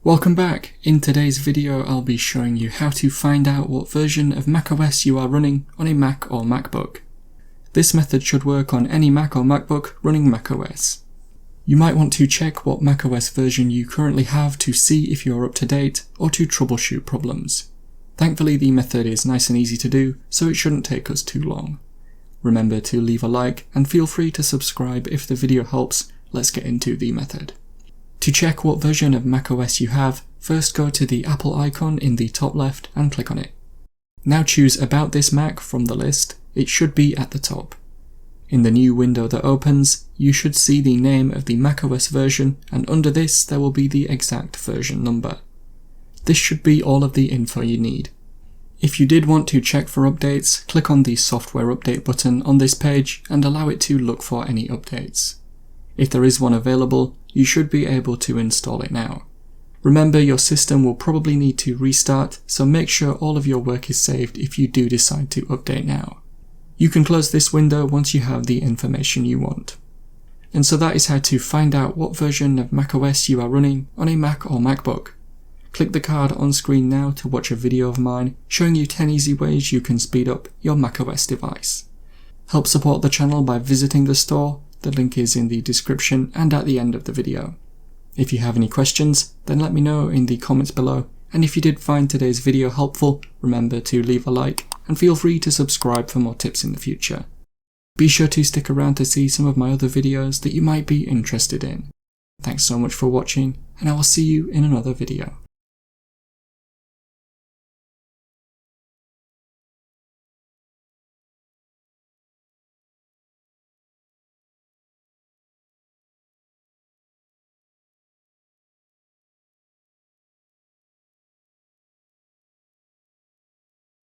Welcome back. In today's video I'll be showing you how to find out what version of macOS you are running on a Mac or MacBook. This method should work on any Mac or MacBook running macOS. You might want to check what macOS version you currently have to see if you're up to date or to troubleshoot problems. Thankfully the method is nice and easy to do, so it shouldn't take us too long. Remember to leave a like and feel free to subscribe if the video helps. Let's get into the method. To check what version of macOS you have, first go to the Apple icon in the top left and click on it. Now choose About this Mac from the list. It should be at the top. In the new window that opens, you should see the name of the macOS version, and under this there will be the exact version number. This should be all of the info you need. If you did want to check for updates, click on the Software Update button on this page and allow it to look for any updates. If there is one available, you should be able to install it now. Remember, your system will probably need to restart, so make sure all of your work is saved if you do decide to update now. You can close this window once you have the information you want. And so that is how to find out what version of macOS you are running on a Mac or MacBook. Click the card on screen now to watch a video of mine showing you 10 easy ways you can speed up your macOS device. Help support the channel by visiting the store. The link is in the description and at the end of the video. If you have any questions, then let me know in the comments below, and if you did find today's video helpful, remember to leave a like and feel free to subscribe for more tips in the future. Be sure to stick around to see some of my other videos that you might be interested in. Thanks so much for watching, and I will see you in another video.